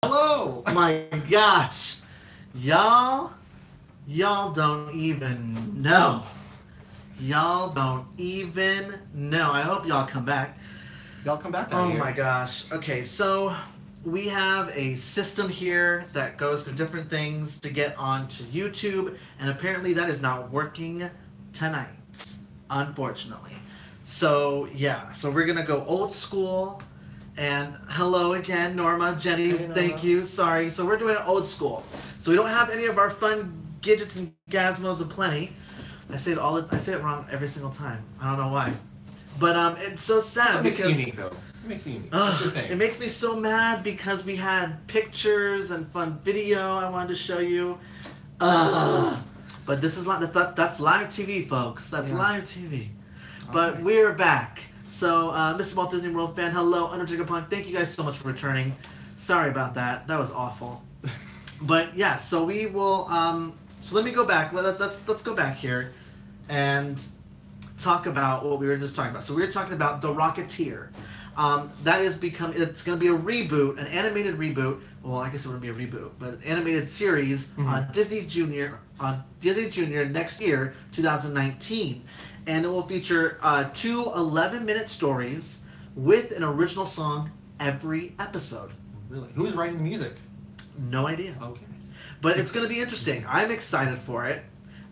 Hello. My gosh. Y'all don't even know. Y'all don't even know. I hope y'all come back. Y'all come back. Oh my gosh. Okay, so we have a system here that goes through different things to get onto YouTube, and apparently that is not working tonight, unfortunately. So yeah, so we're gonna go old school. And hello again, Norma, Jenny, Hey, Norma. Thank you. Sorry. So we're doing it old school. So we don't have any of our fun gadgets and gazmos aplenty. I say it wrong every single time. I don't know why. But it's so sad So it makes it because unique, though. It makes it unique. That's your thing. it makes me so mad because we had pictures and fun video I wanted to show you. But this is that's live TV, folks. That's live TV. But right. we're back. So, Mr. Walt Disney World fan, hello, Undertaker Punk. Thank you guys so much for returning. Sorry about that. That was awful. But yeah, so we will. So let me go back. Let's go back here, and talk about what we were just talking about. So we were talking about The Rocketeer. That is it's going to be a reboot, an animated reboot. Well, I guess it wouldn't be a reboot, but an animated series on Disney Junior next year, 2019. And it will feature 2 11-minute stories with an original song every episode. Really? Who's writing the music? No idea. Okay. But it's going to be interesting. I'm excited for it.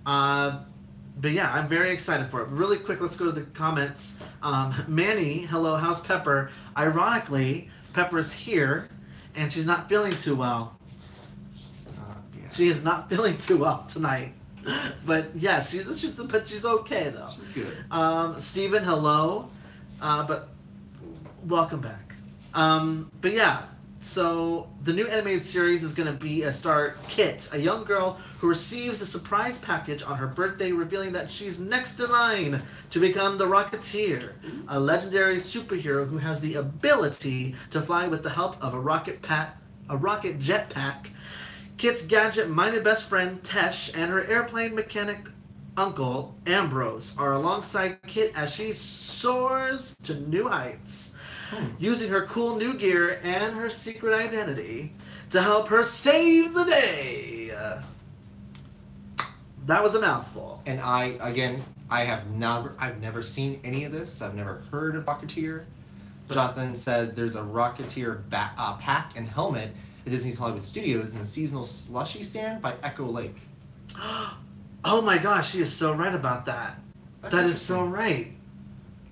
But yeah, I'm very excited for it. Really quick, let's go to the comments. Manny, hello, how's Pepper? Ironically, Pepper's here, and she's not feeling too well. Yeah. She is not feeling too well tonight. But yeah, she's okay though. She's good. Steven, hello. But welcome back. But yeah, so the new animated series is going to be star Kit, a young girl who receives a surprise package on her birthday revealing that she's next in line to become the Rocketeer, a legendary superhero who has the ability to fly with the help of a rocket jetpack. Kit's gadget-minded best friend, Tesh, and her airplane mechanic uncle, Ambrose, are alongside Kit as she soars to new heights, using her cool new gear and her secret identity to help her save the day. That was a mouthful. And I've never seen any of this. I've never heard of Rocketeer. Jonathan says there's a Rocketeer pack and helmet at Disney's Hollywood Studios in the seasonal slushy stand by Echo Lake. Oh my gosh, she is so right about that. That is so right.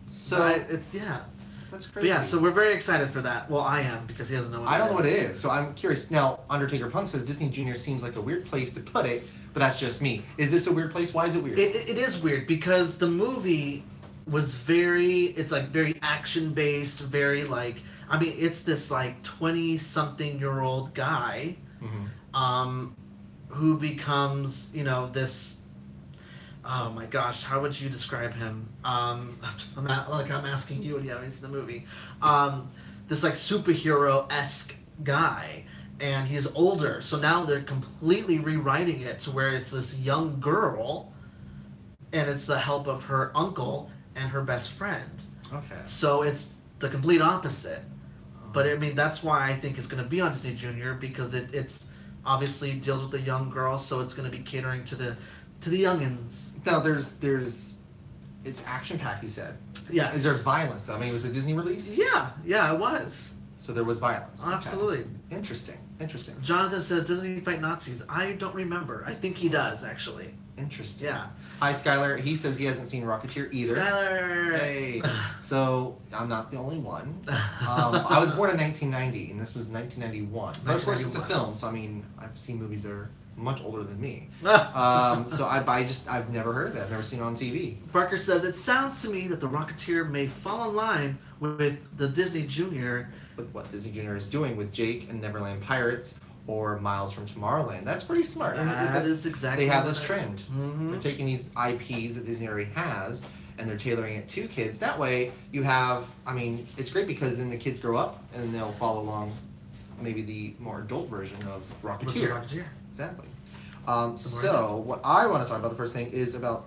So it's that's crazy. But yeah, so we're very excited for that. Well, I am because he doesn't know what I don't know what it is, so I'm curious. Now, Undertaker Punk says Disney Junior seems like a weird place to put it, but that's just me. Is this a weird place? Why is it weird? It is weird because the movie was very action based, very like. I mean, it's this like 20-something-year-old guy, who becomes, this. Oh my gosh, how would you describe him? I'm asking you, and you haven't seen the movie. This like superhero-esque guy, and he's older. So now they're completely rewriting it to where it's this young girl, and it's the help of her uncle and her best friend. Okay. So it's the complete opposite. But I mean, that's why I think it's going to be on Disney Junior because it's obviously deals with the young girl, so it's going to be catering to the youngins. Now it's action packed. You said. Yes. Is there violence though? I mean, it was a Disney release. Yeah, it was. So there was violence. Absolutely. Okay. Interesting. Jonathan says, doesn't he fight Nazis? I don't remember. I think he does actually. Interesting. Yeah. Hi, Skylar. He says he hasn't seen Rocketeer either. Skylar. Hey. So I'm not the only one. I was born in 1990, and this was 1991. But of course, it's a film, so I mean, I've seen movies that are much older than me. So I've never heard of it. I've never seen it on TV. Barker says, it sounds to me that the Rocketeer may fall in line with the Disney Junior. With what Disney Junior is doing with Jake and Neverland Pirates or Miles from Tomorrowland. That's pretty smart. That is exactly. They have this trend. Mm-hmm. They're taking these IPs that Disney already has, and they're tailoring it to kids. That way, you have. I mean, it's great because then the kids grow up and then they'll follow along, maybe the more adult version of Rocketeer. Rocketeer. Exactly. So what I want to talk about the first thing is about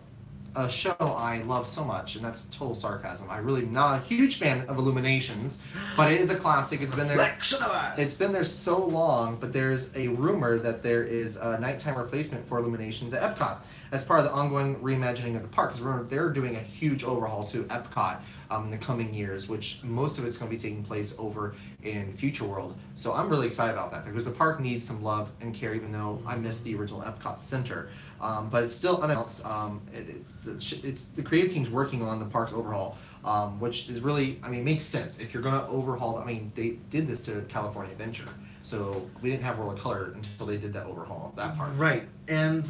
a show I love so much, and that's total sarcasm. I really am not a huge fan of Illuminations, but it is a classic. It's been there. It's been there so long, but there's a rumor that there is a nighttime replacement for Illuminations at Epcot as part of the ongoing reimagining of the park. Because remember, they're doing a huge overhaul to Epcot in the coming years, which most of it's going to be taking place over in Future World. So I'm really excited about that because the park needs some love and care, even though I miss the original Epcot Center. But it's still unannounced. It's the creative team's working on the park's overhaul, which is really, I mean, makes sense. If you're going to overhaul, I mean, they did this to California Adventure. So we didn't have World of Color until they did that overhaul of that park. Right. And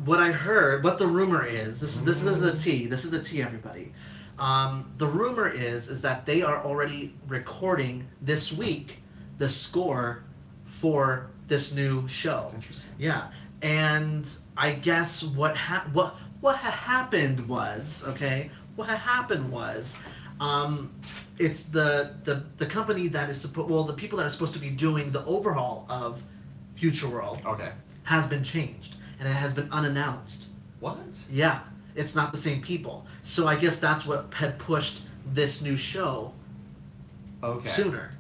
what I heard, what the rumor is, this is the tea. This is the tea, everybody. The rumor is that they are already recording this week the score for this new show. That's interesting. Yeah. And I guess what happened was, it's the company that is the people that are supposed to be doing the overhaul of Future World has been changed, and it has been unannounced. What? Yeah, it's not the same people. So I guess that's what had pushed this new show sooner.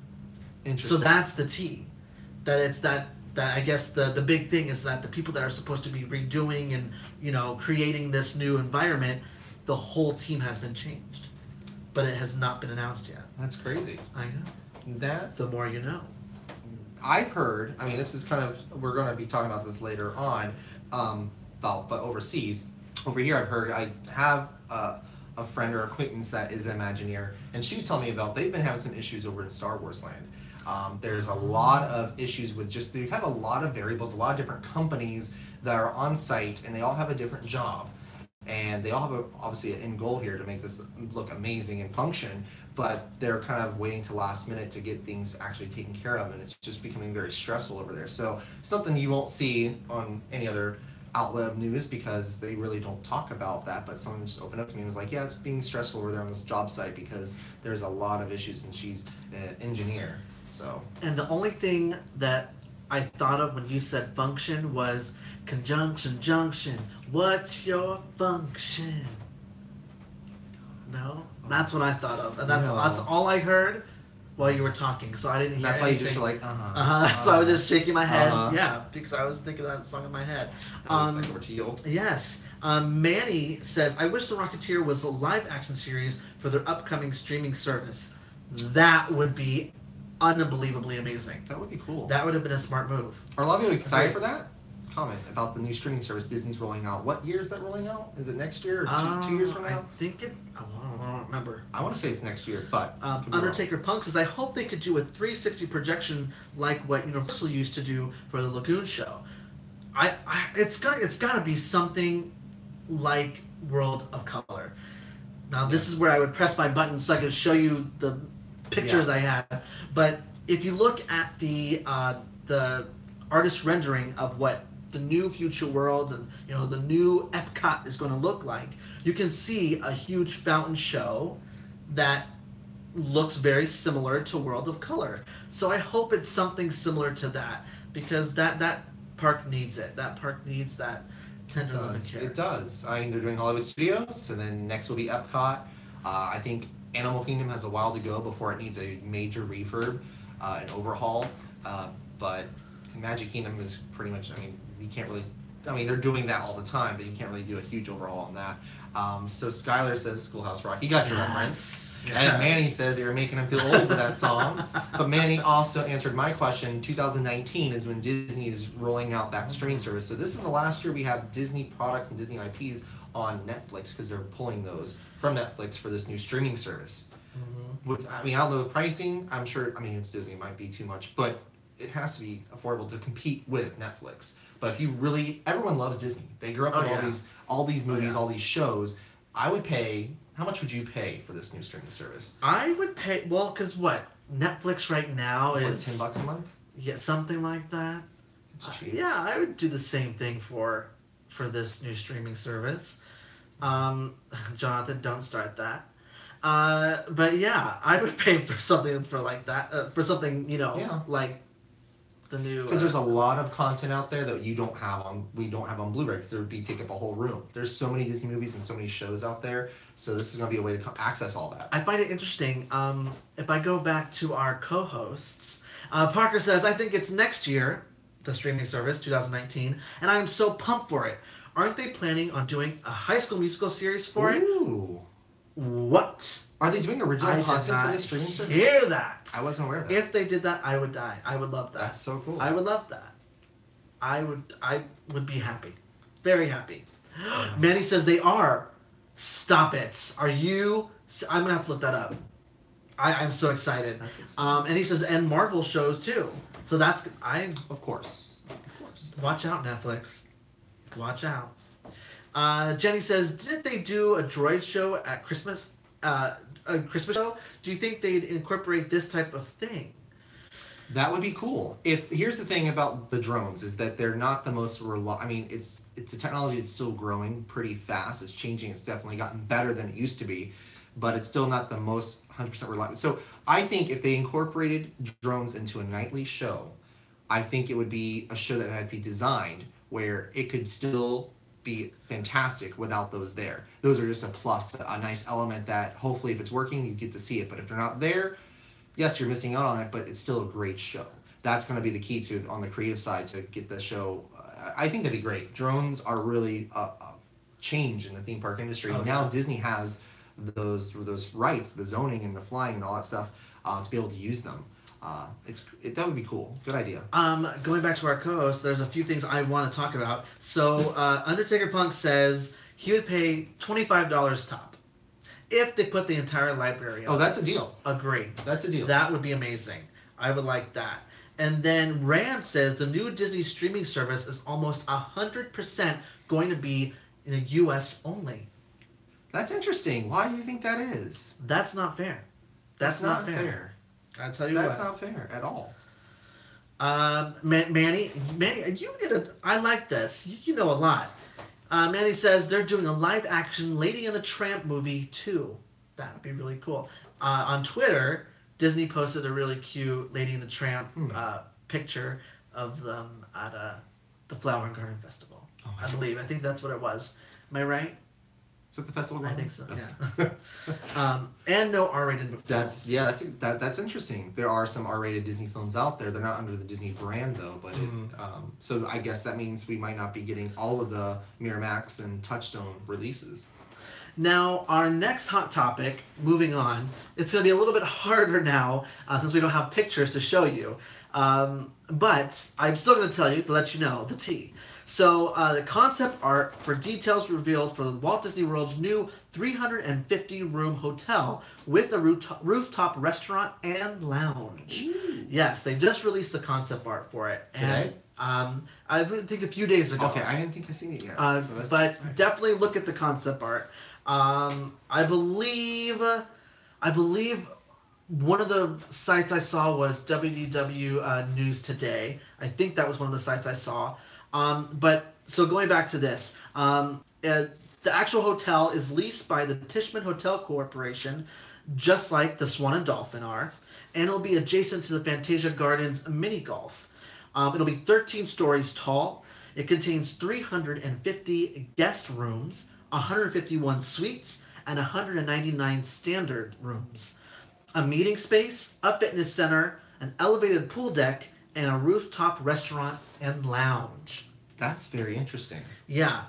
Interesting. So that's the tea. That I guess the big thing is that the people that are supposed to be redoing and creating this new environment, the whole team has been changed, but it has not been announced yet. That's crazy. I know. That the more you know. I've heard. I mean, this is kind of, we're going to be talking about this later on, but overseas. Over here, I've heard. I have a friend or acquaintance that is an Imagineer, and she was telling me about they've been having some issues over in Star Wars Land. There's a lot of issues with they have a lot of variables, a lot of different companies that are on site, and they all have a different job. And they all have obviously an end goal here to make this look amazing and function, but they're kind of waiting to last minute to get things actually taken care of, and it's just becoming very stressful over there. So something you won't see on any other outlet of news because they really don't talk about that, but someone just opened up to me and was like, yeah, it's being stressful over there on this job site because there's a lot of issues, and she's an engineer. So. And the only thing that I thought of when you said function was conjunction, junction. What's your function? No? That's what I thought of. And that's all I heard while you were talking. So I didn't hear That's anything. Why you just were like, So I was just shaking my head. Yeah, because I was thinking that song in my head. Over to you. Yes. Manny says, I wish The Rocketeer was a live action series for their upcoming streaming service. That would be unbelievably amazing. That would be cool. That would have been a smart move. Are a lot of you excited for that? Comment about the new streaming service Disney's rolling out. What year is that rolling out? Is it next year or 2 years from now? I think I don't remember. I want to say it's next year, but Undertaker Punk says, I hope they could do a 360 projection like what Universal used to do for the Lagoon show. It's got to be something like World of Color. Now this is where I would press my button so I could show you the pictures I had, but if you look at the artist rendering of what the new Future World and the new Epcot is going to look like, you can see a huge fountain show that looks very similar to World of Color. So I hope it's something similar to that, because that park needs it. That park needs that tender love and care. It does. I mean, they're doing Hollywood Studios, and then next will be Epcot. I think Animal Kingdom has a while to go before it needs a major refurb and overhaul, but Magic Kingdom is pretty much, I mean, you can't really, I mean, they're doing that all the time, but you can't really do a huge overhaul on that. So Skylar says Schoolhouse Rock. He got your reference. Yeah. And Manny says they were making him feel old with that song. But Manny also answered my question. 2019 is when Disney is rolling out that streaming service. So this is the last year we have Disney products and Disney IPs on Netflix, because they're pulling those from Netflix for this new streaming service. I mean, I don't know the pricing. I'm sure, I mean, it's Disney, it might be too much, but it has to be affordable to compete with Netflix. But if you really, everyone loves Disney. They grew up with all these movies, all these shows. I would pay, how much would you pay for this new streaming service? I would pay, well, because what? Netflix right now is... $10 a month? Yeah, something like that. Yeah, I would do the same thing for this new streaming service. Jonathan, don't start that. But yeah, I would pay for something like that, for something, like The new because there's a lot of content out there that we don't have on Blu-ray because it would be take up a whole room. There's so many Disney movies and so many shows out there, so this is going to be a way to access all that. I find it interesting. If I go back to our co-hosts, Parker says, I think it's next year, the streaming service, 2019, and I am so pumped for it. Aren't they planning on doing a High School Musical series for it? Ooh. What? Are they doing original content for the streaming service? Hear that? I wasn't aware of that. If they did that, I would die. I would love that. That's so cool. I would love that. I would be happy. Very happy. Manny says they are. Stop it. Are you? I'm gonna have to look that up. I'm so excited. That's exciting. And he says, and Marvel shows too. So that's Of course. Watch out, Netflix. Watch out. Jenny says, didn't they do a droid show at Christmas? A Christmas show? Do you think they'd incorporate this type of thing? That would be cool. Here's the thing about the drones is that they're not the most I mean, it's a technology that's still growing pretty fast. It's changing. It's definitely gotten better than it used to be, but it's still not the most 100% reliable. So I think if they incorporated drones into a nightly show, I think it would be a show that might be designed where it could still be fantastic without those there. Those are just a plus, a nice element that hopefully if it's working, you get to see it. But if they're not there, yes, you're missing out on it, but it's still a great show. That's going to be the key to on the creative side to get the show. I think that'd be great. Drones are really a change in the theme park industry. Oh, now yeah. Disney has those rights, the zoning and the flying and all that stuff to be able to use them. That would be cool. Good idea. Going back to our co-host, there's a few things I want to talk about. So Undertaker Punk says he would pay $25 top if they put the entire library up. Oh, that's a deal. Agree. That's a deal. That would be amazing. I would like that. And then Rand says the new Disney streaming service is almost 100% going to be in the U.S. only. That's interesting. Why do you think that is? That's not fair. That's not fair. I'll tell you That's what. not fair at all. Manny, you did I like this. You know a lot. Manny says they're doing a live-action Lady and the Tramp movie too. That would be really cool. On Twitter, Disney posted a really cute Lady and the Tramp picture of them at the Flower and Garden Festival. Oh I believe. I think that's what it was. Am I right? Is it the festival? I think so. Yeah. And no R-rated movie. That's interesting. There are some R-rated Disney films out there. They're not under the Disney brand though, but so I guess that means we might not be getting all of the Miramax and Touchstone releases. Now, our next hot topic, moving on, it's going to be a little bit harder now since we don't have pictures to show you. But I'm still going to tell you, to let you know, the tea. So, the concept art for details revealed for Walt Disney World's new 350-room hotel with a rooftop restaurant and lounge. Ooh. Yes, they just released the concept art for it. Today? And, I think a few days ago. Okay, I didn't think I've seen it yet. But definitely look at the concept art. I believe one of the sites I saw was WDW News Today. I think that was one of the sites I saw. But so going back to this, the actual hotel is leased by the Tishman Hotel Corporation, just like the Swan and Dolphin are, and it'll be adjacent to the Fantasia Gardens mini golf. It'll be 13 stories tall. It contains 350 guest rooms, 151 suites, and 199 standard rooms. A meeting space, a fitness center, an elevated pool deck, and a rooftop restaurant and lounge. That's very interesting. Yeah.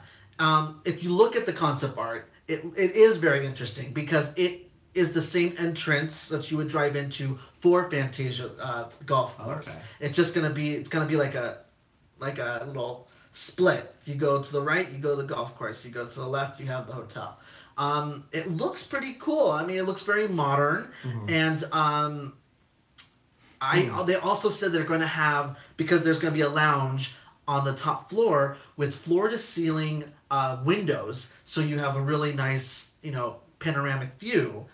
If you look at the concept art, it is very interesting because it is the same entrance that you would drive into for Fantasia golf course. Okay. It's gonna be like a little split. You go to the right, you go to the golf course. You go to the left, you have the hotel. It looks pretty cool. I mean, it looks very modern, and they also said they're going to have, because there's going to be a lounge on the top floor with floor-to-ceiling windows, so you have a really nice, panoramic view.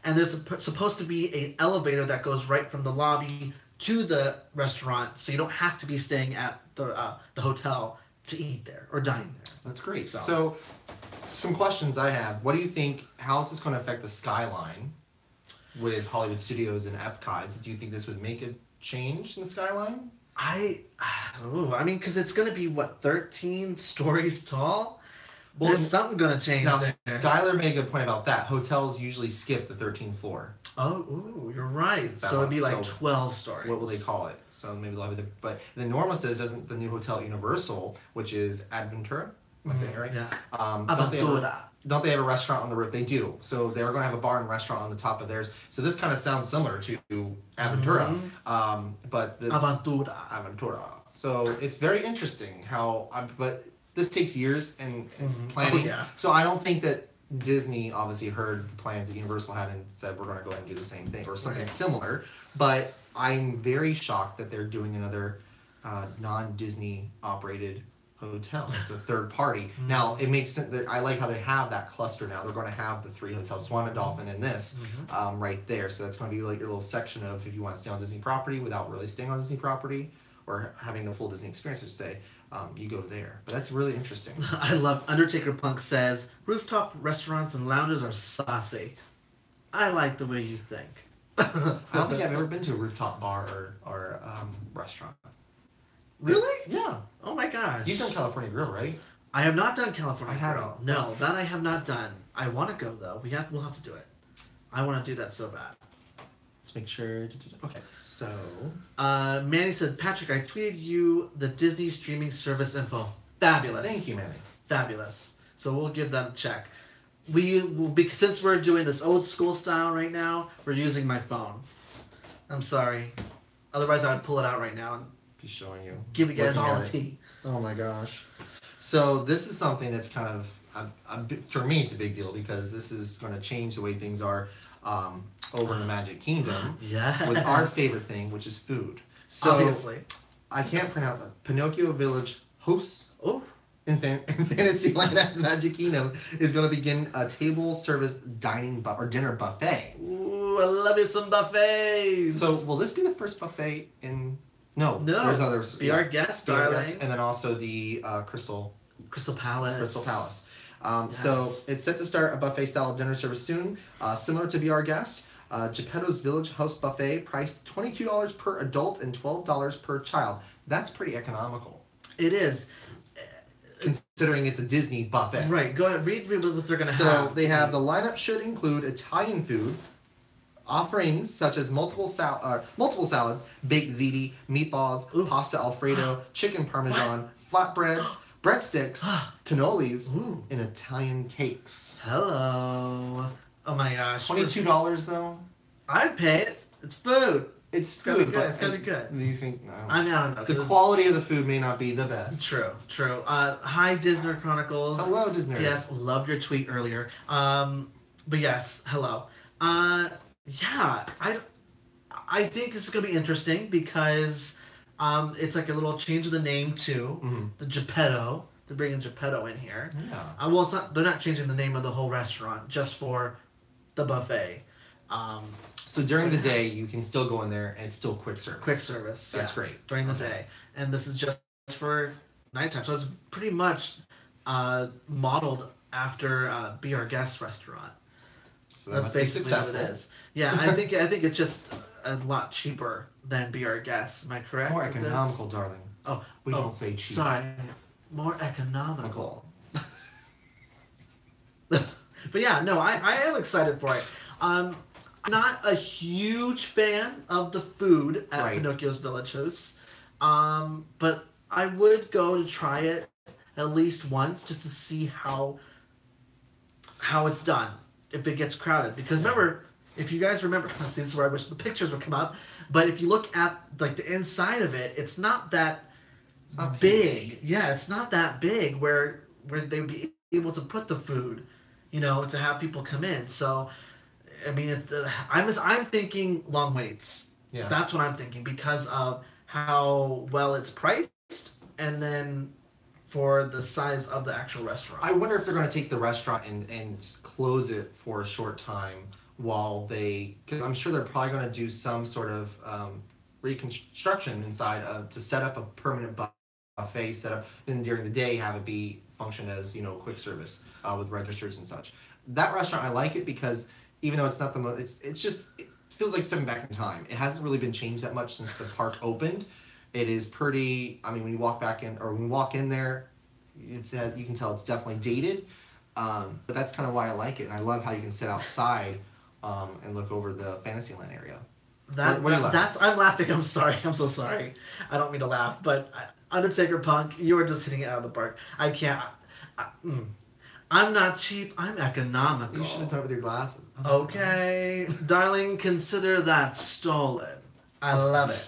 And there's supposed to be an elevator that goes right from the lobby to the restaurant, so you don't have to be staying at the hotel to eat there or dine there. That's great. So some questions I have. What do you think, how is this going to affect the skyline with Hollywood Studios and Epcot? Do you think this would make a change in the skyline? I mean, because it's going to be, what, 13 stories tall? Well, There's something going to change now, there. Skylar made a good point about that. Hotels usually skip the 13th floor. Oh, ooh, you're right. So it'd be like 12 stories. What will they call it? So maybe they'll have it. But then Norma says, doesn't the new hotel at Universal, which is Adventura, am I saying it right? Yeah. Don't they have a restaurant on the roof? They do. So they were going to have a bar and restaurant on the top of theirs. So this kind of sounds similar to Aventura. But Aventura. So it's very interesting how, but this takes years and planning. Oh, yeah. So I don't think that Disney obviously heard the plans that Universal had and said, we're going to go ahead and do the same thing or something similar. But I'm very shocked that they're doing another non-Disney operated hotel. It's a third party. Now, it makes sense that I like how they have that cluster now. They're going to have the 3 hotels, Swan and Dolphin and this right there. So that's going to be like your little section of if you want to stay on Disney property without really staying on Disney property or having the full Disney experience, I should say, you go there. But that's really interesting. I love Undertaker Punk says, rooftop restaurants and lounges are saucy. I like the way you think. I don't think I've ever been to a rooftop bar or restaurant. Really? Yeah. Oh my gosh. You've done California Grill, right? I have not done California I Grill. haven't. No, that I have not done. I want to go though. We'll have to do it. I want to do that so bad. Let's make sure. Okay, so. Manny said, Patrick, I tweeted you the Disney streaming service info. Fabulous. Thank you, Manny. Fabulous. So we'll give that a check. We will be, since we're doing this old school style right now, we're using my phone. I'm sorry. Otherwise, I would pull it out right now and Be showing you. give you guys all the tea. Oh my gosh. So this is something that's kind of, for me, it's a big deal because this is going to change the way things are over in the Magic Kingdom. Yeah. With our favorite thing, which is food. So obviously. I can't pronounce it. Pinocchio Village hosts. Oh. In Fantasyland at the Magic Kingdom is going to begin a table service dining or dinner buffet. Ooh, I love you some buffets. So will this be the first buffet in? No, there's others. Be our guest, darling. And then also the Crystal Palace. Crystal Palace. Yes. So it's set to start a buffet style dinner service soon, similar to Be Our Guest. Geppetto's Village House Buffet priced $22 per adult and $12 per child. That's pretty economical. It is. Considering it's a Disney buffet. Right, go ahead, read what they're going to have. So they have the lineup should include Italian food, offerings such as multiple salads, baked ziti, meatballs, pasta alfredo, chicken parmesan, flatbreads, breadsticks, cannolis, and Italian cakes. Hello. Oh my gosh. $22 though? I'd pay it. It's food. It's gotta be food, good. It's gotta be good. Do you think? I don't know. The quality of the food may not be the best. True. Hi, Disney Chronicles. Hello, Disney. Yes, loved your tweet earlier. But yes, hello. Yeah, I think this is gonna be interesting because it's like a little change of the name too. The Geppetto. They're bringing Geppetto in here. Yeah. Well, it's not. They're not changing the name of the whole restaurant just for the buffet. So during the day, you can still go in there and it's still quick service. Quick service. That's great. During the day. And this is just for nighttime. So it's pretty much modeled after Be Our Guest restaurant. So that's basically what it is. Yeah, I think it's just a lot cheaper than Be Our Guest. Am I correct? More economical, darling. We don't say cheap. Sorry. More economical. But yeah, no, I am excited for it. I'm not a huge fan of the food at Pinocchio's Village House, but I would go to try it at least once just to see how it's done if it gets crowded. Because remember, if you guys remember, see, this is where I wish the pictures would come up. But if you look at like the inside of it, it's not that big. Yeah, it's not that big where they would be able to put the food, to have people come in. So. I mean, I'm thinking long waits. Yeah. That's what I'm thinking because of how well it's priced and then for the size of the actual restaurant. I wonder if they're going to take the restaurant and close it for a short time while because I'm sure they're probably going to do some sort of reconstruction inside to set up a permanent buffet setup. Then during the day have it function as quick service with registers and such. That restaurant, I like it because even though it's not the most, it feels like stepping back in time. It hasn't really been changed that much since the park opened. It is pretty. I mean, when you walk in there, you can tell it's definitely dated. But that's kind of why I like it, and I love how you can sit outside and look over the Fantasyland area. I'm laughing. I'm sorry. I'm so sorry. I don't mean to laugh, but Undertaker Punk, you are just hitting it out of the park. I can't. I'm not cheap. I'm economical. You should have done it with your glasses. Okay, darling, consider that stolen. I love it.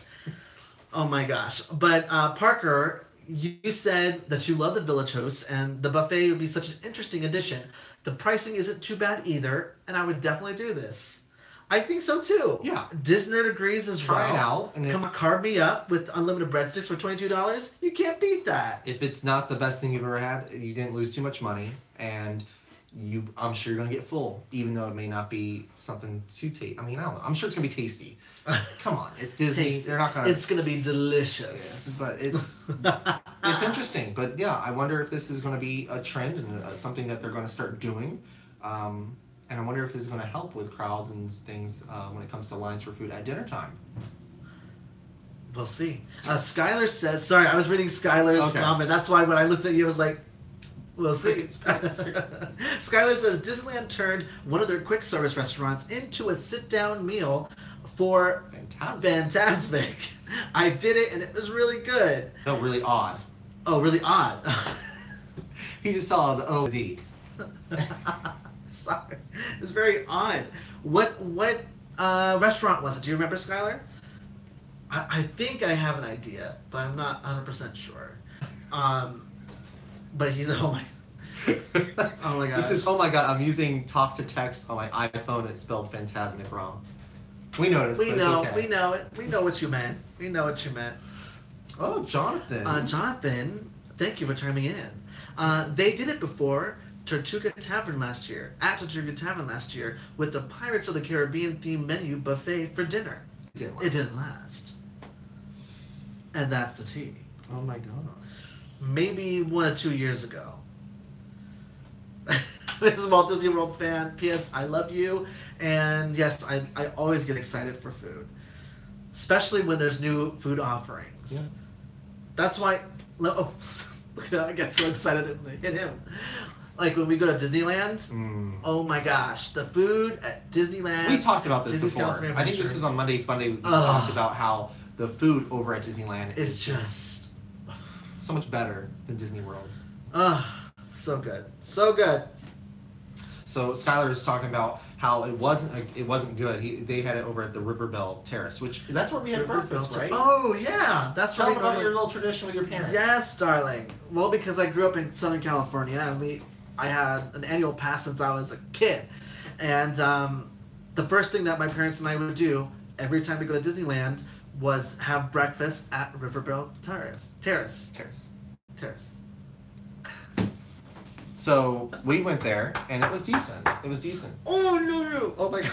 Oh my gosh! But Parker, you said that you love the Village House, and the buffet would be such an interesting addition. The pricing isn't too bad either, and I would definitely do this. I think so too. Yeah. Disney agrees as well. Try it out. And come carve me up with unlimited breadsticks for $22. You can't beat that. If it's not the best thing you've ever had, you didn't lose too much money, and I'm sure you're gonna get full, even though it may not be something too tasty. I mean, I don't know. I'm sure it's gonna be tasty. Come on, it's Disney. Tasty. They're not gonna. It's gonna be delicious. Yeah, but it's interesting. But yeah, I wonder if this is gonna be a trend and something that they're gonna start doing. And I wonder if this is going to help with crowds and things when it comes to lines for food at dinner time. We'll see. Skylar says, sorry, I was reading Skylar's comment. That's why when I looked at you, I was like, we'll see. Skylar says, Disneyland turned one of their quick service restaurants into a sit-down meal for Fantasmic. I did it, and it was really good. No, really odd. Oh, really odd. He just saw the OD. Sorry. It's very odd. What restaurant was it? Do you remember, Skylar? I think I have an idea, but I'm not 100% sure. But he's oh my gosh. He says, oh my god, I'm using talk to text on my iPhone. It's spelled Fantasmic wrong. We noticed. We know. It's okay. We know it. We know what you meant. We know what you meant. Oh, Jonathan. Jonathan, thank you for chiming in. They did it before. Tortuga Tavern last year, with the Pirates of the Caribbean themed menu buffet for dinner. It didn't last. And that's the tea. Oh my god. Maybe 1 or 2 years ago. This is Walt Disney World fan. P.S. I love you. And yes, I always get excited for food. Especially when there's new food offerings. Yeah. That's why... Oh, look at I get so excited and hit him. Like when we go to Disneyland, oh my gosh, the food at Disneyland. We talked about this Disney's before. I think this is on Monday Funday. We talked about how the food over at Disneyland is just so much better than Disney World's. So good, so good. So Skylar is talking about how it wasn't good. They had it over at the Riverbell Terrace, that's where we had breakfast, right? Oh yeah, that's Tell them about your little tradition with your parents. Yes, darling. Well, because I grew up in Southern California, and I had an annual pass since I was a kid. And the first thing that my parents and I would do every time we go to Disneyland was have breakfast at Riverbell Terrace. So we went there, and it was decent. Oh, no. Oh, my God.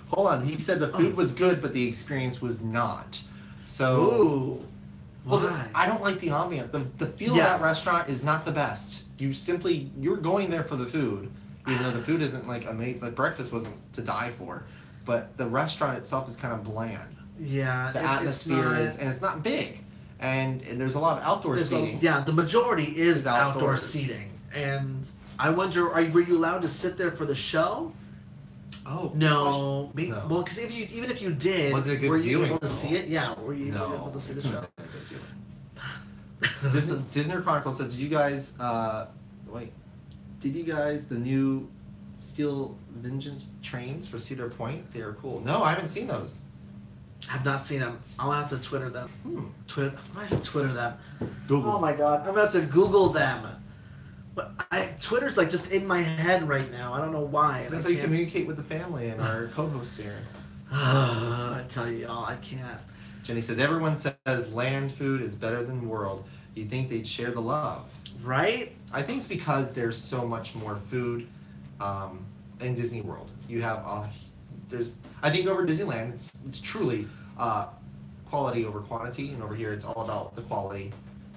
Hold on. He said the food was good, but the experience was not. So... Ooh. Why? I don't like the ambiance. The feel of that restaurant is not the best. You're going there for the food, even though the food isn't like amazing. Like breakfast wasn't to die for, but the restaurant itself is kind of bland. Yeah, the atmosphere is, and it's not big, and there's a lot of outdoor seating. The majority is outdoor seating, and I wonder, were you allowed to sit there for the show? Oh no, no. Well, because even if you did, was it a good were you viewing, able to see it? Yeah, were you able to see the show? Disney Chronicles said, did you guys the new Steel Vengeance trains for Cedar Point? They are cool. No, I haven't seen those. I've not seen them. I'll have to Twitter them. Twitter them. Google. Oh my god, I'm about to Google them. But Twitter's like just in my head right now. I don't know why. That's how you communicate with the family and our co-hosts here. I tell you all, I can't. Jenny says, everyone says land food is better than world. You think they'd share the love. Right? I think it's because there's so much more food in Disney World. You have, I think over Disneyland, it's truly quality over quantity. And over here, it's all about the quality,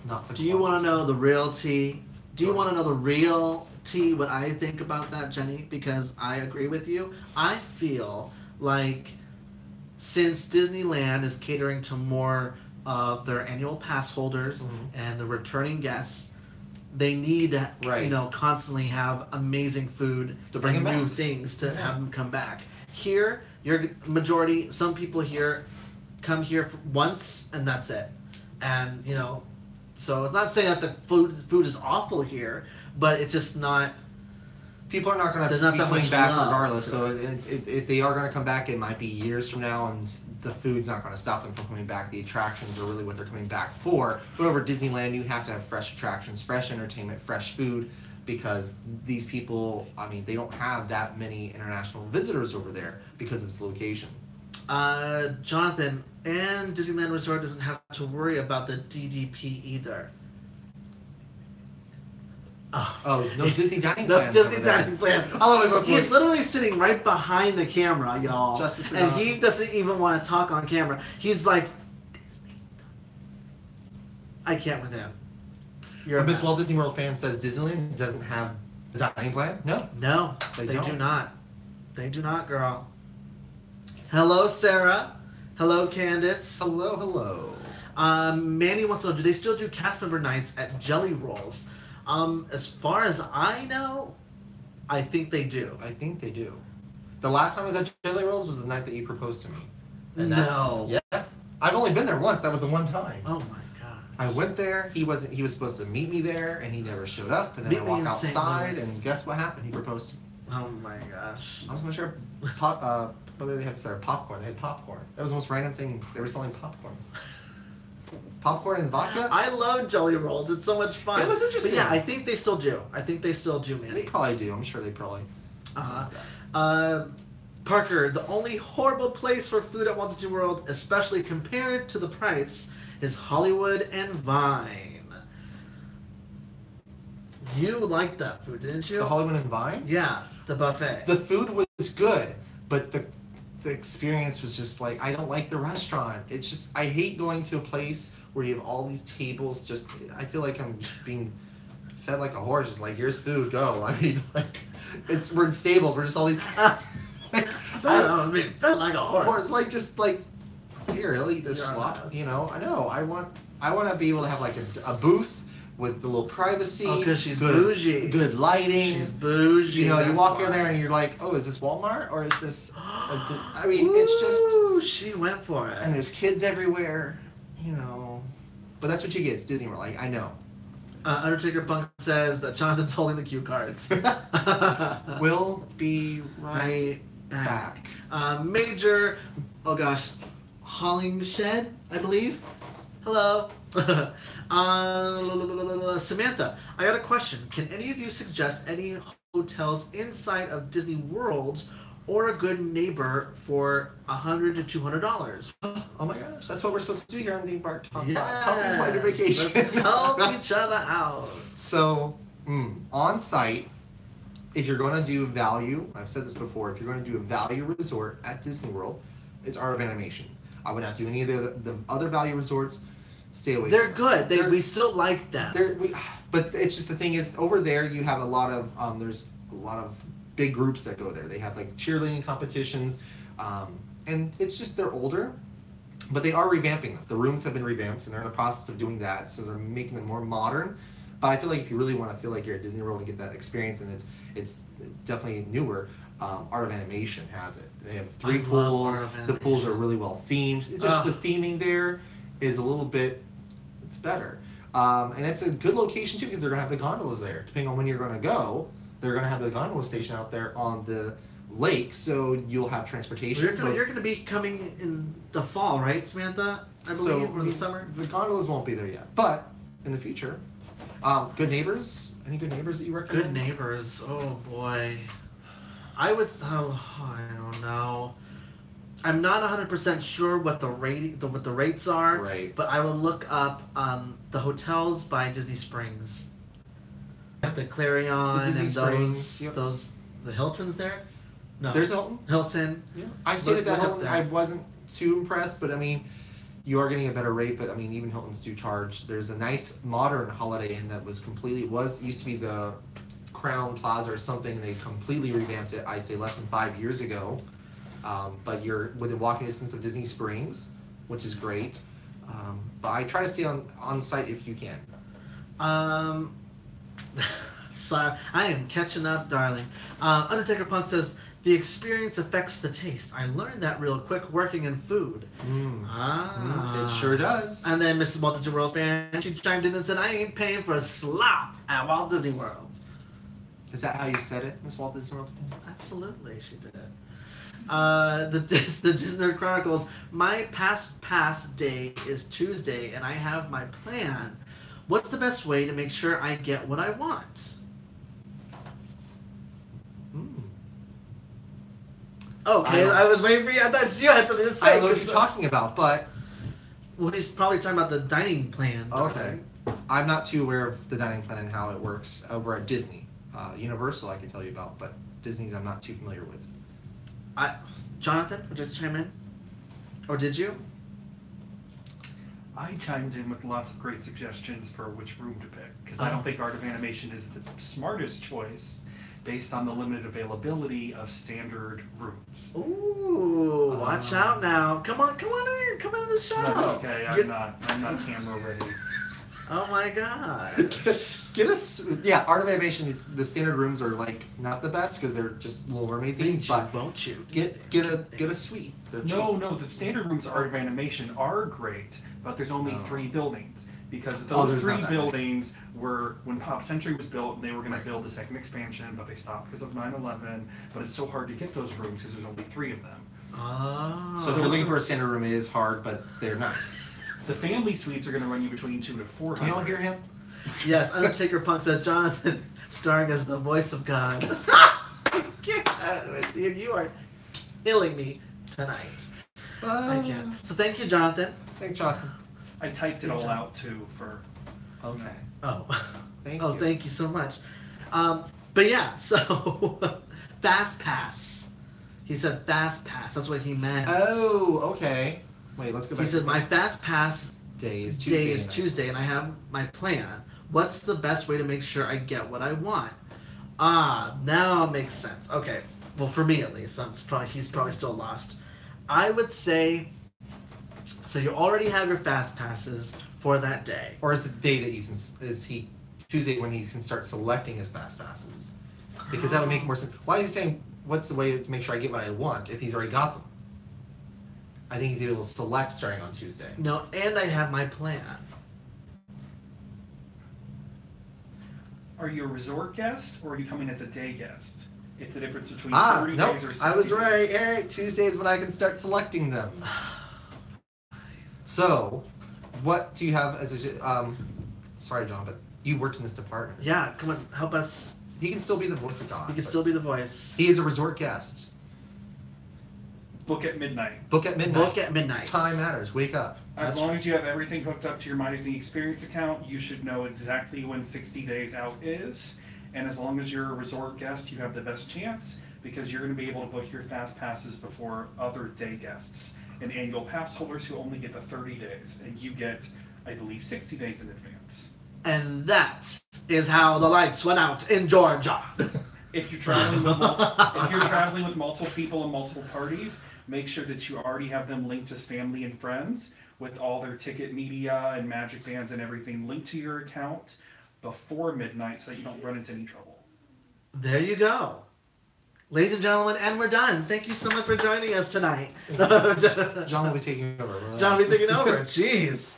not the quantity. Do you want to know the real tea? Do you want to know the real tea, what I think about that, Jenny? Because I agree with you. I feel like since Disneyland is catering to more of their annual pass holders and the returning guests, they need to, constantly have amazing food to bring and new back. things to have them come back. Here, your majority, some people here come here for once and that's it. And, so it's not saying that the food is awful here, but it's just not. People are not going to be coming back regardless. So if they are going to come back, it might be years from now, and the food's not going to stop them from coming back. The attractions are really what they're coming back for. But over Disneyland, you have to have fresh attractions, fresh entertainment, fresh food, because these people, they don't have that many international visitors over there because of its location. Jonathan, and Disneyland Resort doesn't have to worry about the DDP either. Oh, no Disney Dining Plan. No Disney Dining Plan. He's literally sitting right behind the camera, y'all. And he doesn't even want to talk on camera. He's like, Disney. I can't with him. A Miss Walt Disney World fan says Disneyland doesn't have the dining plan? No. No, they do not. They do not, girl. Hello, Sarah. Hello, Candace. Hello. Manny wants to know, do they still do cast member nights at Jelly Rolls? As far as I know, I think they do. The last time I was at Jelly Rolls was the night that you proposed to me. And yeah. I've only been there once. That was the one time. Oh my god. I went there. He was supposed to meet me there, and he never showed up. And then I walked outside, and guess what happened? He proposed to me. Oh my gosh. I was not sure. What did they have there? Popcorn. They had popcorn. That was the most random thing. They were selling popcorn. Popcorn and vodka? I love Jelly Rolls. It's so much fun. It was interesting. But yeah, I think they still do. Manny. They probably do. I'm sure they probably. Parker, the only horrible place for food at Walt Disney World, especially compared to the price, is Hollywood and Vine. You liked that food, didn't you? The Hollywood and Vine? Yeah, the buffet. The food was good, but the experience was just like, I don't like the restaurant. It's just, I hate going to a place where you have all these tables. Just, I feel like I'm being fed like a horse. Just like, here's food, go. We're in stables. We're just all these. fed like a horse. Like, just like, here, I'll eat this slop. I know. I want to be able to have like a booth with a little privacy. Oh, because she's bougie. Good lighting. She's bougie. You walk in there and you're like, oh, is this Walmart or is this? It's just. She went for it. And there's kids everywhere, But that's what you get. It's Disney World. I know. Undertaker Punk says that Jonathan's holding the cue cards. We'll be right back. Major, Hollingshed, I believe. Hello. Samantha, I got a question. Can any of you suggest any hotels inside of Disney World or a good neighbor for $100 to $200? Oh my gosh, that's what we're supposed to do here on the Embark Talk. Yes. Help me find a vacation. Let's help each other out. So, on site, if you're going to do value, I've said this before, if you're going to do a value resort at Disney World, it's Art of Animation. I would not do any of the other value resorts. Stay away. They're good. We still like them. But it's just the thing is, over there you have a lot of there's a lot of big groups that go there. They have like cheerleading competitions, and it's just they're older, but they are revamping them. The rooms have been revamped, and they're in the process of doing that. So they're making them more modern. But I feel like if you really want to feel like you're at Disney World and get that experience, and it's definitely newer. Art of Animation has it. They have 3 pools. The pools are really well themed. It's just the theming there is a little bit, it's better. And it's a good location too because they're going to have the gondolas there. Depending on when you're going to go, they're going to have the gondola station out there on the lake, so you'll have transportation. You're going to be coming in the fall, right, Samantha? I believe, or the summer? The gondolas won't be there yet, but in the future. Good Neighbors? Any Good Neighbors that you recommend? Good Neighbors, oh boy. I don't know. I'm not 100% sure what the rates are. Right. But I will look up the hotels by Disney Springs. The Clarion and those the Hiltons there. No. There's a Hilton. Hilton. Yeah. I stayed at that Hilton. I wasn't too impressed, but you are getting a better rate. But even Hiltons do charge. There's a nice modern Holiday Inn that used to be the Crown Plaza or something. And they completely revamped it. I'd say less than 5 years ago. But you're within walking distance of Disney Springs, which is great. But I try to stay on site if you can. Sorry, I am catching up, darling. Undertaker Punk says, the experience affects the taste. I learned that real quick working in food. It sure does. And then Mrs. Walt Disney World fan, she chimed in and said, I ain't paying for a slop at Walt Disney World. Is that how you said it, Miss Walt Disney World? Absolutely, she did. The Disney Chronicles, my pass day is Tuesday, and I have my plan. What's the best way to make sure I get what I want? Okay, I was waiting for you. I thought you had something to say. I know what you're talking about, but... Well, he's probably talking about the dining plan. Okay. I'm not too aware of the dining plan and how it works over at Disney. Universal I can tell you about, but Disney's I'm not too familiar with. Jonathan, would you chime in? Or did you? I chimed in with lots of great suggestions for which room to pick, because I don't think Art of Animation is the smartest choice based on the limited availability of standard rooms. Ooh, watch out now. Come on in here. Come on to the show. That's okay, I'm not camera ready. Oh my god. Get us, Art of Animation, the standard rooms are like not the best because they're just Little Mermaid themed, but won't you? Get a suite. No, the standard rooms Art of Animation are great, but there's only 3 buildings. Because those 3 buildings were, when Pop Century was built, they were going to build a second expansion, but they stopped because of 9/11. But it's so hard to get those rooms because there's only 3 of them. Oh. So if you're looking for a standard room, it is hard, but they're nice. The family suites are going to run you between $200 to $400. Can you all hear him? Yes, Undertaker Punk said Jonathan, starring as the voice of God. Get out with you. You are killing me tonight. I can't. So thank you, Jonathan. Thanks, Jonathan. I typed it all out too for. Okay. Oh. Thank you. Thank you so much. But yeah, so Fast Pass. He said Fast Pass. That's what he meant. Oh, okay. Wait, let's go back. He said my Fast Pass day is Tuesday, and I have my plan. What's the best way to make sure I get what I want? Now it makes sense. Okay. Well, for me at least, he's probably still lost. I would say. So you already have your Fast Passes for that day. Or is it the day that you can? Tuesday when he can start selecting his Fast Passes? Because that would make more sense. Why is he saying what's the way to make sure I get what I want if he's already got them? I think he's able to select starting on Tuesday. No, and I have my plan. Are you a resort guest or are you coming as a day guest? It's the difference between 30 days or 60 I was days. right. Hey, Tuesday is when I can start selecting them. So, what do you have as a... sorry, John, but you worked in this department. Yeah, come on, help us. He can still be the voice of God. He can still be the voice. He is a resort guest. Book at midnight. Book at midnight. Book at midnight. Time matters. Wake up. As long as you have everything hooked up to your My Disney Experience account, you should know exactly when 60 days out is. And as long as you're a resort guest, you have the best chance because you're going to be able to book your Fast Passes before other day guests and annual pass holders who only get the 30 days. And you get, I believe, 60 days in advance. And that is how the lights went out in Georgia. If you're traveling with multiple people and multiple parties, make sure that you already have them linked to family and friends with all their ticket media and magic bands and everything linked to your account before midnight so that you don't run into any trouble. There you go. Ladies and gentlemen, and we're done. Thank you so much for joining us tonight. John will be taking over. John will be taking over. Jeez.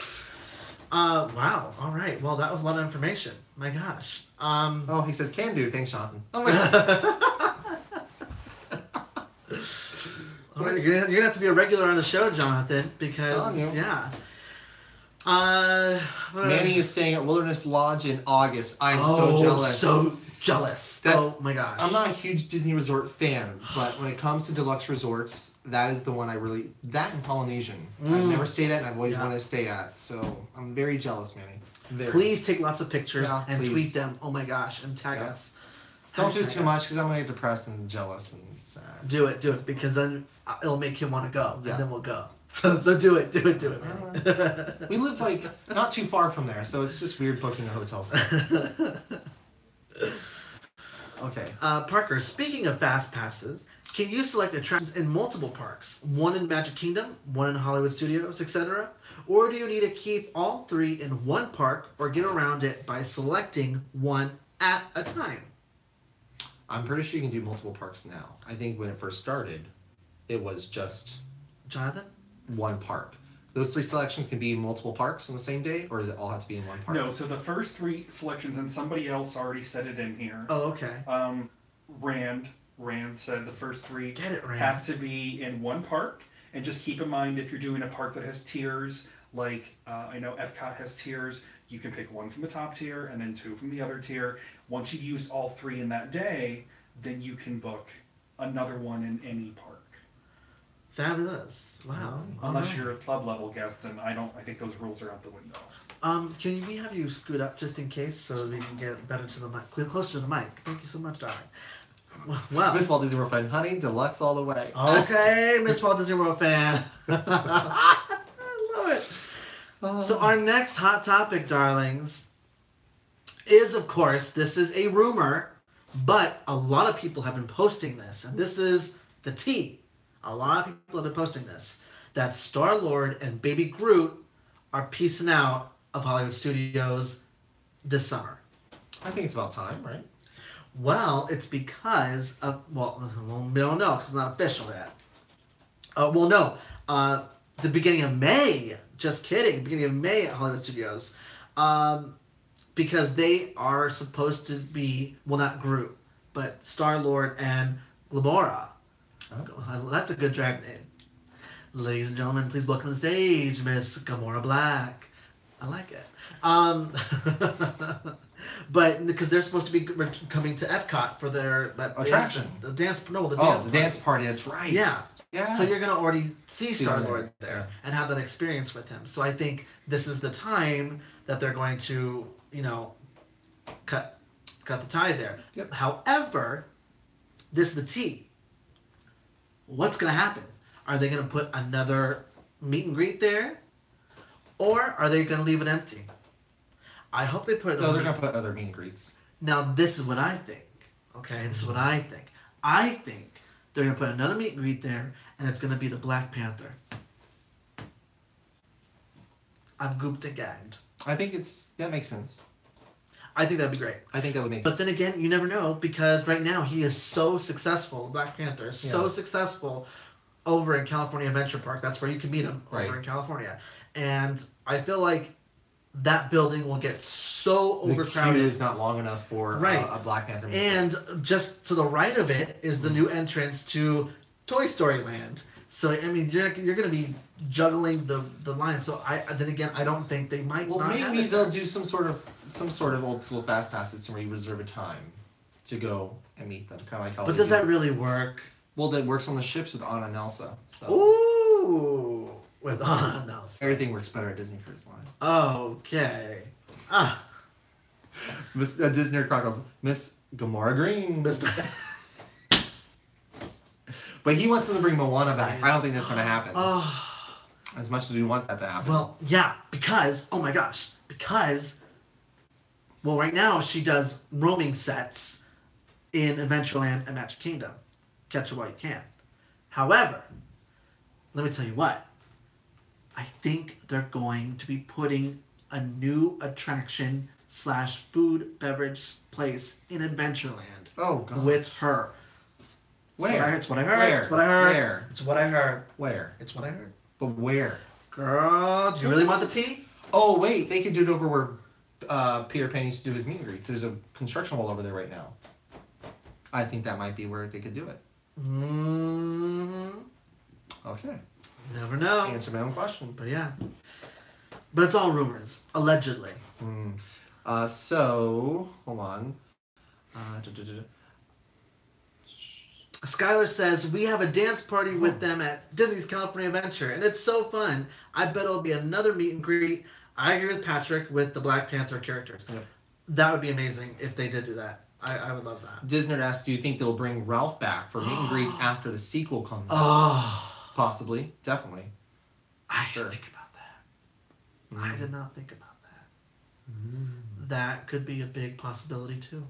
Wow. All right. Well, that was a lot of information. My gosh. Oh, he says can do. Thanks, Jonathan. Oh my God. All right, you're gonna have to be a regular on the show, Jonathan, because yeah. Manny is staying at Wilderness Lodge in August. I'm so jealous. So jealous. Oh my gosh. I'm not a huge Disney Resort fan, but when it comes to deluxe resorts, that is the one I really... That and Polynesian. I've never stayed at and I've always wanted to stay at. So I'm very jealous, Manny. Very. Please take lots of pictures and please. tweet them. Oh my gosh, and tag us. Don't do too much because I'm going to get depressed and jealous and sad. Do it, because then it'll make him want to go, and then we'll go. So do it. We live like not too far from there, so it's just weird booking a hotel stay. Okay. Parker, speaking of Fast Passes, Can you select attractions in multiple parks? One in Magic Kingdom, one in Hollywood Studios, etc.? Or do you need to keep all 3 in one park or get around it by selecting one at a time? I'm pretty sure you can do multiple parks now. I think when it first started, it was just Jonathan? one park. Those 3 selections can be in multiple parks on the same day, or does it all have to be in one park? No, so the first 3 selections, and somebody else already said it in here. Oh, okay. Rand said the first 3 Get it, Rand. have to be in one park. And just keep in mind, if you're doing a park that has tiers, like I know Epcot has tiers, you can pick 1 from the top tier and then 2 from the other tier. Once you've used all 3 in that day, then you can book another one in any park. Fabulous. Wow. Unless you're a club level guest, and I think those rules are out the window. Can we have you scoot up just in case so that you can get better to the mic, closer to the mic? Thank you so much, darling. Well, Miss Walt Disney World fan, honey, deluxe all the way. Okay, Miss Walt Disney World fan. I love it. So our next hot topic, darlings, is, of course, this is a rumor, but a lot of people have been posting this, and this is the tea. A lot of people have been posting this, that Star-Lord and Baby Groot are peacing out of Hollywood Studios this summer. I think it's about time, right? Well, it's because of, well, we don't know because it's not official yet. The beginning of May, just kidding, beginning of May at Hollywood Studios, because they are supposed to be, well, not Groot, but Star-Lord and Gamora. Oh. That's a good drag name. Ladies and gentlemen, please welcome to the stage, Miss Gamora Black. I like it. But because they're supposed to be coming to Epcot for their attraction, the dance party. That's right. Yeah. Yes. So you're gonna already see Star-Lord there and have that experience with him. So I think this is the time that they're going to, cut the tie there. Yep. However, this is the tea. What's gonna happen? Are they gonna put another meet and greet there, or are they gonna leave it empty? I hope they put. No, they're gonna put other meet and greets. Now this is what I think. Okay, this is what I think. I think they're gonna put another meet and greet there, and it's gonna be the Black Panther. I'm gooped and gagged. I think that makes sense. I think that'd be great. I think that would make sense. But then again, you never know, because right now he is so successful. Black Panther is so successful over in California Adventure Park. That's where you can meet him, over in California. And I feel like that building will get so overcrowded. The queue is not long enough for a Black Panther movie. And just to the right of it is the new entrance to Toy Story Land. So I mean, you're going to be juggling the lines. So I don't think they might. Well, maybe they'll do some sort of old school fast passes to where you reserve a time to go and meet them, kind of like how. But does that really work? Well, that works on the ships with Anna and Elsa. So. Ooh, with Anna and Elsa. Everything works better at Disney Cruise Line. Okay. Miss Disney Chronicles, Miss Gamora Green. But he wants them to bring Moana back. I don't think that's going to happen. As much as we want that to happen. Well, yeah, because, oh my gosh, well, right now she does roaming sets in Adventureland and Magic Kingdom. Catch it while you can. However, let me tell you what. I think they're going to be putting a new attraction / food beverage place in Adventureland. Oh, God. With her. Where? It's what I heard. Where? It's what I heard. Where? It's what I heard. Where? It's what I heard. But where? Girl, do you really want the tea? Oh, wait. They could do it over where Peter Pan used to do his meet and greets. There's a construction wall over there right now. I think that might be where they could do it. Mm-hmm. Okay. Never know. Answer my own question. But yeah. But it's all rumors. Allegedly. So, hold on. Skylar says, we have a dance party with them at Disney's California Adventure, and it's so fun. I bet it'll be another meet and greet. I agree with Patrick with the Black Panther characters. Yep. That would be amazing if they did do that. I would love that. Disney asks, do you think they'll bring Ralph back for meet and greets after the sequel comes out? Possibly. Definitely. I didn't think about that. I did not think about that. That could be a big possibility, too.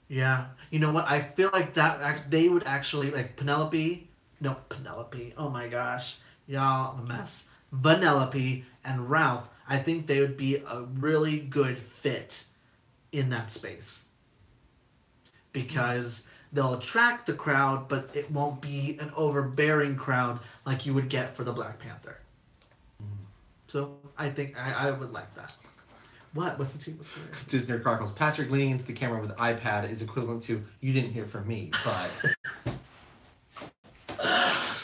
Yeah. You know what? I feel like they would actually, like Penelope. No, Penelope. Oh my gosh. Y'all, I'm a mess. Vanellope and Ralph. I think they would be a really good fit in that space. Because they'll attract the crowd, but it won't be an overbearing crowd like you would get for the Black Panther. So I think I would like that. What? What's the team? Disney Chronicles. Patrick leaning into the camera with an iPad is equivalent to "You didn't hear from me," but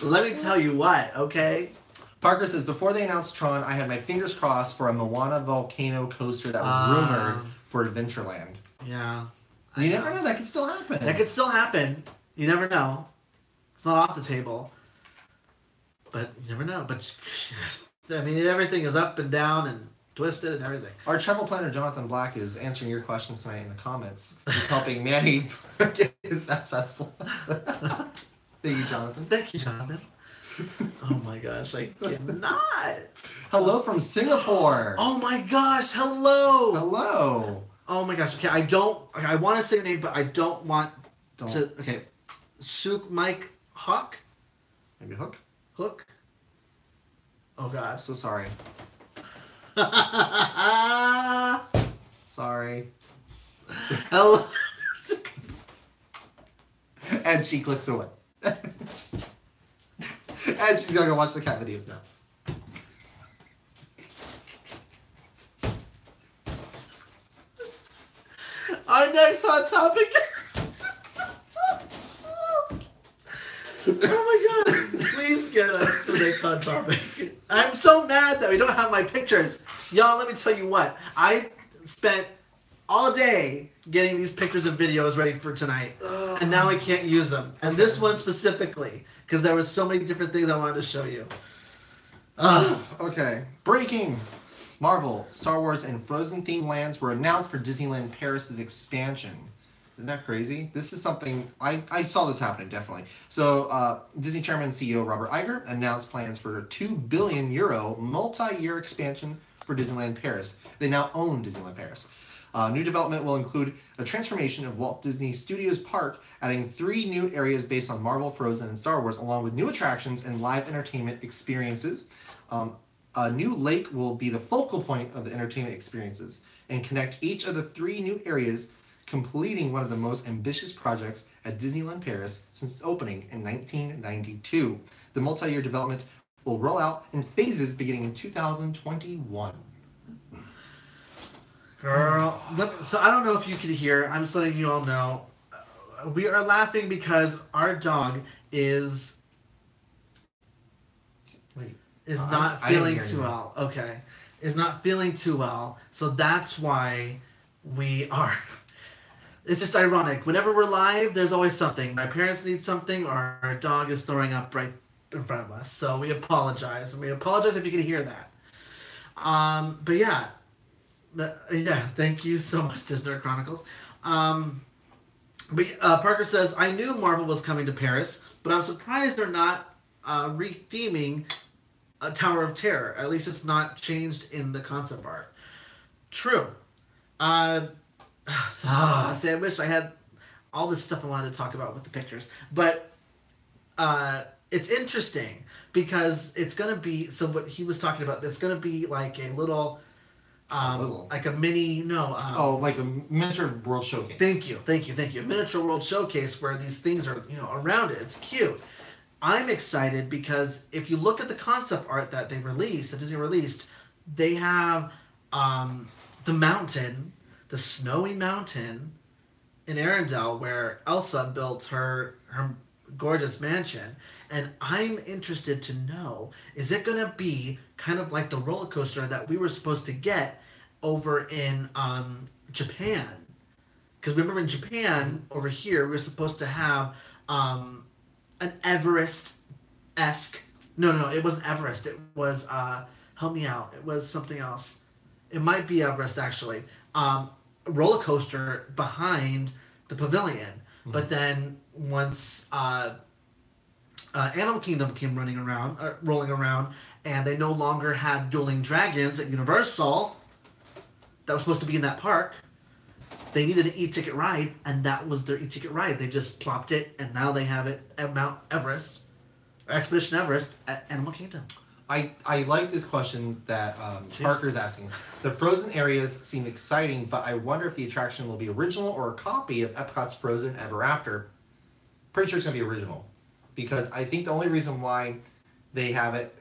let me tell you what. Okay. Parker says, before they announced Tron, I had my fingers crossed for a Moana volcano coaster that was rumored for Adventureland. Yeah. You never know. That could still happen. That could still happen. You never know. It's not off the table. But you never know. But I mean, everything is up and down and twisted and everything. Our travel planner, Jonathan Black, is answering your questions tonight in the comments. He's helping Manny get his Fast Pass Plus. Thank you, Jonathan. Thank you, Jonathan. Oh my gosh, I cannot. Hello from Singapore. Oh my gosh, hello. Hello. Oh my gosh. Okay, I want to say your name, but I don't want to. Okay, Suk Mike Hawk. Maybe Hook. Hook. Oh god, I'm so sorry. Sorry. Hello. And she clicks away. And she's gonna go watch the cat videos now. Our next hot topic. Oh my god. Please get us to the next hot topic. I'm so mad that we don't have my pictures. Y'all, let me tell you what. I spent all day getting these pictures and videos ready for tonight. And now I can't use them. And this one specifically. Because there was so many different things I wanted to show you. Okay. Breaking. Marvel, Star Wars, and Frozen themed lands were announced for Disneyland Paris' expansion. Isn't that crazy? This is something, I saw this happening, definitely. So, Disney Chairman and CEO Robert Iger announced plans for a €2 billion multi-year expansion for Disneyland Paris. They now own Disneyland Paris. New development will include a transformation of Walt Disney Studios Park, adding 3 new areas based on Marvel, Frozen, and Star Wars, along with new attractions and live entertainment experiences. A new lake will be the focal point of the entertainment experiences and connect each of the 3 new areas, completing one of the most ambitious projects at Disneyland Paris since its opening in 1992. The multi-year development will roll out in phases beginning in 2021. Girl, so I don't know if you can hear. I'm just letting you all know. We are laughing because our dog is not feeling too well. Okay. Is not feeling too well. So that's why we are. It's just ironic. Whenever we're live, there's always something. My parents need something, or our dog is throwing up right in front of us. So we apologize. And we apologize if you can hear that. But yeah. Thank you so much, Disney Chronicles. Parker says, I knew Marvel was coming to Paris, but I'm surprised they're not re-theming a Tower of Terror. At least it's not changed in the concept art. True. I wish I had all this stuff I wanted to talk about with the pictures. But it's interesting because it's going to be, so what he was talking about, it's going to be like a little... like a mini, like a miniature world showcase. Thank you. A miniature world showcase where these things are, around it. It's cute. I'm excited because if you look at the concept art that Disney released, they have the mountain, the snowy mountain in Arendelle where Elsa built her gorgeous mansion. And I'm interested to know, is it going to be kind of like the roller coaster that we were supposed to get over in Japan? Because remember in Japan, over here, we were supposed to have an Everest-esque... No, it wasn't Everest. It was... help me out. It was something else. It might be Everest, actually. Roller coaster behind the pavilion. Mm-hmm. But then once... Animal Kingdom came rolling around, and they no longer had dueling dragons at Universal that was supposed to be in that park. they needed an e-ticket ride, and that was their e-ticket ride. They just plopped it, and now they have it at Mount Everest, or Expedition Everest, at Animal Kingdom. I like this question that Parker's asking. The Frozen areas seem exciting, but I wonder if the attraction will be original or a copy of Epcot's Frozen Ever After. Pretty sure it's going to be original. Because I think the only reason why they have it,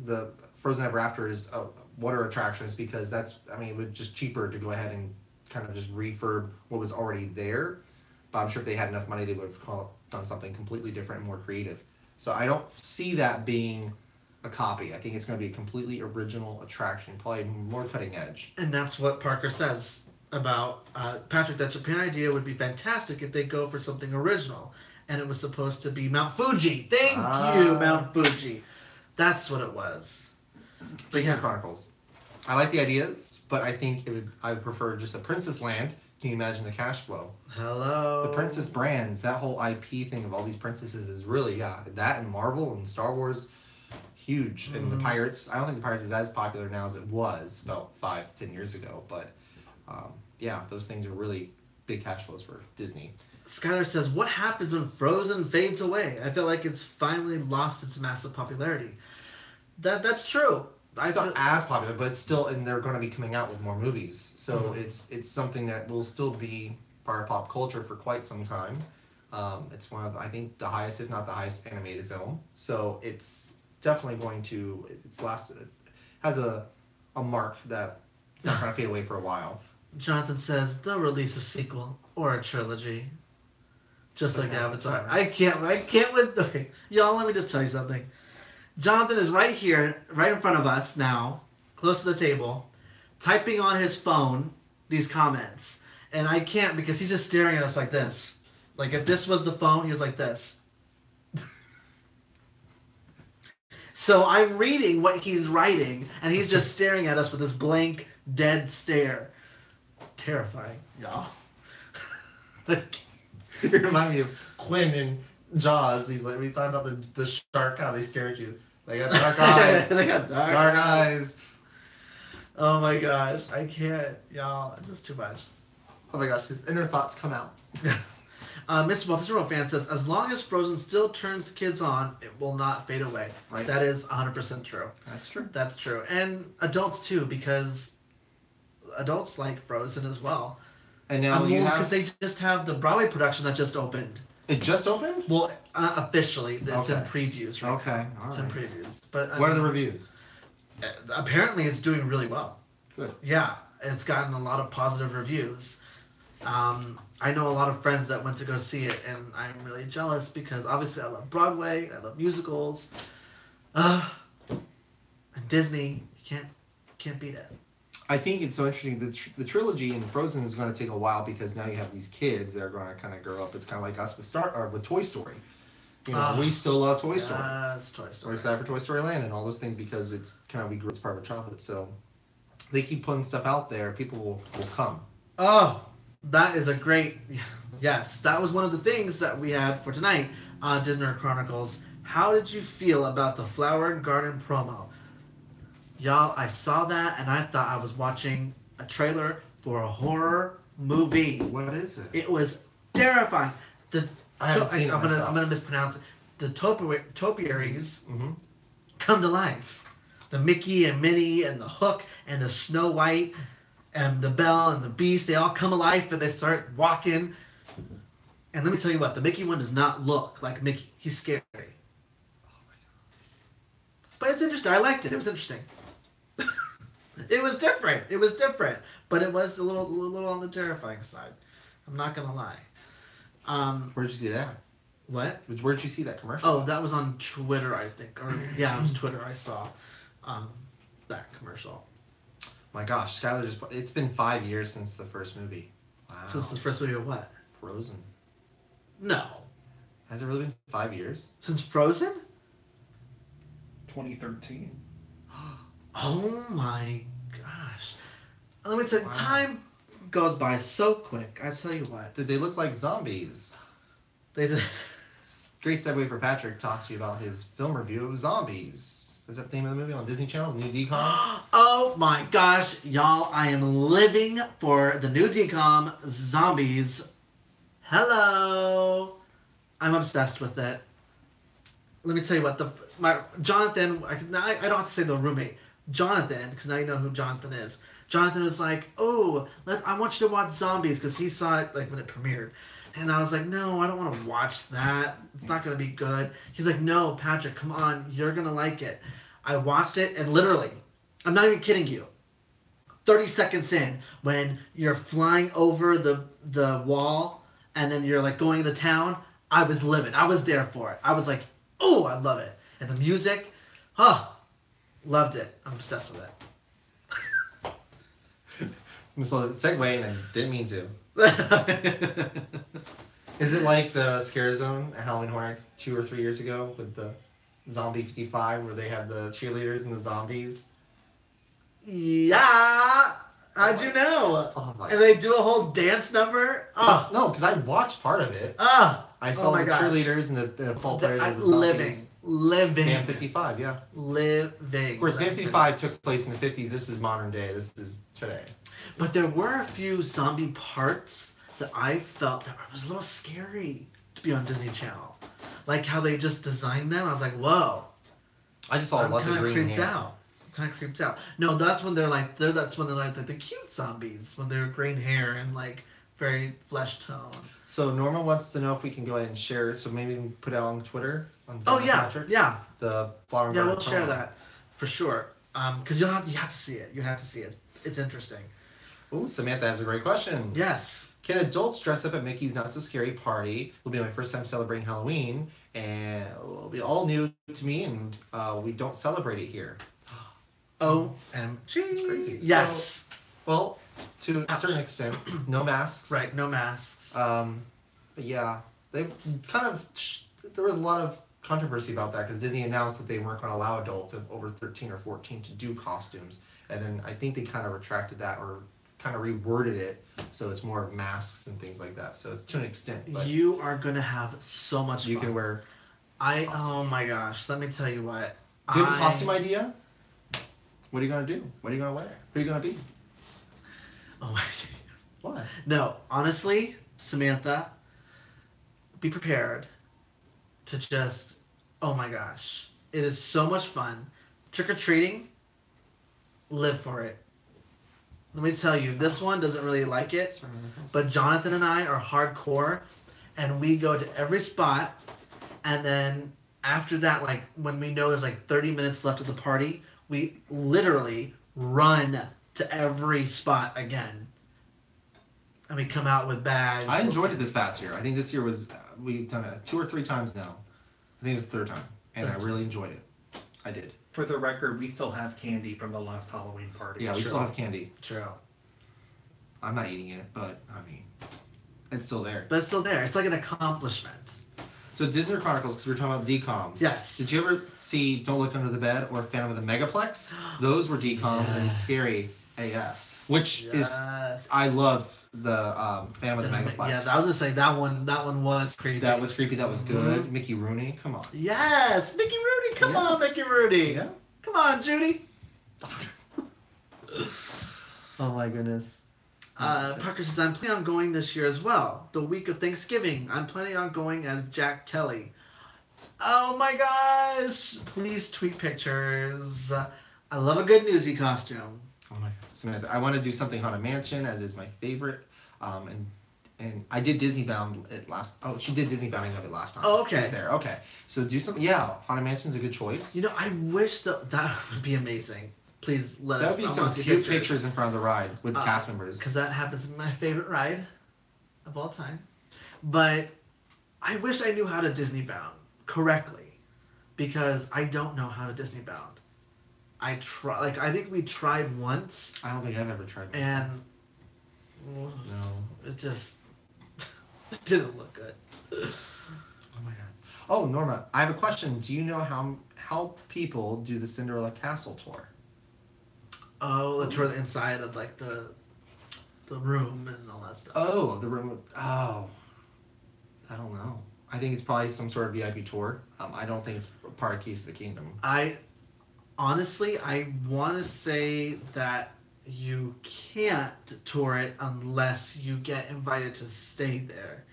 the Frozen Ever After is water attractions, because that's, I mean, it would just cheaper to go ahead and kind of just refurb what was already there. But I'm sure if they had enough money, they would have done something completely different and more creative. So I don't see that being a copy. I think it's going to be a completely original attraction, probably more cutting edge. And that's what Parker says about Patrick. That Japan idea would be fantastic if they go for something original, and it was supposed to be Mount Fuji. Thank you, Mount Fuji. That's what it was. Disney Chronicles. I like the ideas, but I think I would prefer just a Princess Land. Can you imagine the cash flow? Hello. The princess brands, that whole IP thing of all these princesses is really, that and Marvel and Star Wars. Huge. And the Pirates, I don't think the Pirates is as popular now as it was about 5-10 years ago, but those things are really big cash flows for Disney. Skylar says, what happens when Frozen fades away? I feel like it's finally lost its massive popularity. That's true. It's not as popular, but it's still, and they're going to be coming out with more movies. So it's something that will still be part of pop culture for quite some time. It's one of, I think, the highest, if not the highest, animated film. So it's definitely going to, has a mark that it's not going to fade away for a while. Jonathan says they'll release a sequel or a trilogy, just like Avatar. I can't with okay. Y'all, let me just tell you something. Jonathan is right here, right in front of us now, close to the table, typing on his phone these comments, and I can't because he's just staring at us like this. Like if this was the phone, he was like this. So I'm reading what he's writing, and he's just staring at us with this blank, dead stare. It's terrifying, y'all. You remind me of Quinn in Jaws. He's like, he's talking about the shark, how they stare at you. They got dark eyes. They got dark eyes. Oh my gosh, I can't, y'all. It's just too much. Oh my gosh, his inner thoughts come out. Mr. Baltimore fan says, as long as Frozen still turns kids on, it will not fade away. Right. That is 100% true. That's true. That's true. And adults too, because adults like Frozen as well. And now because they just have the Broadway production that just opened. It just opened? Well, officially. It's in previews right Okay, now. all It's right. in previews. But What are the reviews? Apparently it's doing really well. Good. Yeah, it's gotten a lot of positive reviews. I know a lot of friends that went to go see it, and I'm really jealous because obviously I love Broadway, I love musicals, and Disney. You can't beat it. I think it's so interesting. The trilogy in Frozen is going to take a while because now you have these kids that are going to kind of grow up. It's kind of like us with Toy Story. You know, we still love Toy Story. It's Toy Story. We're excited for Toy Story Land and all those things because it's kind of we grew. It's part of our childhood. So they keep putting stuff out there. People will come. Oh, that is a great. Yes, that was one of the things that we had for tonight on Disney Chronicles. How did you feel about the Flower and Garden promo? Y'all, I saw that and I thought I was watching a trailer for a horror movie. What is it? It was terrifying. I'm gonna mispronounce it. The topiaries come to life. The Mickey and Minnie and the Hook and the Snow White and the Belle and the Beast, they all come alive and they start walking. And let me tell you what, the Mickey one does not look like Mickey. He's scary. But it's interesting. I liked it. It was interesting. It was different. But it was a little on the terrifying side. I'm not gonna lie. Where'd you see that? What? Where'd you see that commercial? Oh, that was on Twitter, I think. Or yeah, it was Twitter. I saw that commercial. My gosh, Skylar it's been 5 years since the first movie. Wow. Since the first movie of what? Frozen. No. Has it really been 5 years? Since Frozen? 2013. Oh my gosh. Let me tell you, time goes by so quick. I tell you what. Did they look like zombies? They did. Great segue for Patrick to talk to you about his film review of Zombies. Is that the name of the movie on Disney Channel? The new DCOM? Oh my gosh, y'all! I am living for the new DCOM Zombies. Hello, I'm obsessed with it. Let me tell you what my Jonathan. I don't have to say the roommate. Jonathan, because now you know who Jonathan is. Jonathan was like, "Oh, I want you to watch Zombies," because he saw it like when it premiered. And I was like, no, I don't want to watch that. It's not going to be good. He's like, no, Patrick, come on. You're going to like it. I watched it, and literally, I'm not even kidding you, 30 seconds in, when you're flying over the wall, and then you're like going into town, I was living. I was there for it. I was like, oh, I love it. And the music, loved it. I'm obsessed with it. So segue, and I didn't mean to. Is it like the Scare Zone at Halloween Horror Nights 2 or 3 years ago with the Zombie 55 where they had the cheerleaders and the zombies? Yeah, I do know. Oh my and they do a whole dance number. Oh. No, because I watched part of it. I saw the cheerleaders and the football players and the zombies. Living. Band 55, yeah. Living. Of course, Band 55 took place in the 50s. This is modern day. This is today. But there were a few zombie parts that I felt that was a little scary to be on Disney Channel. Like how they just designed them. I was like, whoa. I just saw lots of green hair. I'm kind of creeped out. No, that's when they're like the cute zombies when they're green hair and like very flesh tone. So Norma wants to know if we can go ahead and share it. So maybe we can put it on Twitter. Patrick. Yeah. The flower. Yeah, we'll share that for sure. Because you have to see it. You have to see it. It's interesting. Ooh, Samantha has a great question. Yes. Can adults dress up at Mickey's Not So Scary Party? Will be my first time celebrating Halloween, and it will be all new to me, and we don't celebrate it here. OMG. It's crazy. Yes. So, well, to a certain extent, no masks. Right, no masks. But yeah, they kind of, there was a lot of controversy about that because Disney announced that they weren't going to allow adults of over 13 or 14 to do costumes, and then I think they kind of retracted that or kind of reworded it so it's more of masks and things like that. So it's to an extent. But you are gonna have so much fun. You can wear. Oh my gosh! Let me tell you what. Do you have a costume idea? What are you gonna do? What are you gonna wear? Who are you gonna be? Oh my. What? No, honestly, Samantha, be prepared to just. Oh my gosh! It is so much fun. Trick or treating. Live for it. Let me tell you, this one doesn't really like it, but Jonathan and I are hardcore, and we go to every spot, and then after that, like, when we know there's like 30 minutes left of the party, we literally run to every spot again. And we come out with bags. I enjoyed it this past year. I think this year was, we've done it 2 or 3 times now. I think it was the 3rd time, and I really enjoyed it. I did. For the record, we still have candy from the last Halloween party. Yeah, we still have candy. True. I'm not eating it, but I mean, it's still there. But it's still there. It's like an accomplishment. So Disney Chronicles, because we were talking about DCOMs. Yes. Did you ever see Don't Look Under the Bed or Phantom of the Megaplex? Those were DCOMs and scary AF. Which is, I love the Phantom of the Megaplex. Yes, I was gonna say that one was creepy. That was creepy. That was good. Mickey Rooney, come on. Yes, Mickey Rooney, come on, Mickey Rooney. Yeah. Come on, Judy. Oh my goodness. Parker says, I'm planning on going this year as well. The week of Thanksgiving. I'm planning on going as Jack Kelly. Oh my gosh. Please tweet pictures. I love a good newsy costume. Oh my God. Samantha, I want to do something Haunted Mansion as is my favorite. And I did Disney Bound it last. Oh, she did Disney Bounding of it last time. Oh, okay. She was there. Okay. So do something. Yeah, Haunted Mansion's a good choice. You know, I wish that would be amazing. Please let us. That would be some cute pictures in front of the ride with the cast members. Because that happens to be my favorite ride of all time. But I wish I knew how to Disney Bound correctly, because I don't know how to Disney Bound. I think we tried once. I don't think I've ever tried this. And no, it just it didn't look good. Oh my God. Oh, Norma, I have a question. Do you know how people do the Cinderella Castle tour? Oh, the tour inside of like the room and all that stuff. Oh, the room. Oh, I don't know. I think it's probably some sort of VIP tour. I don't think it's part of Keys to the Kingdom. Honestly, I want to say that you can't tour it unless you get invited to stay there.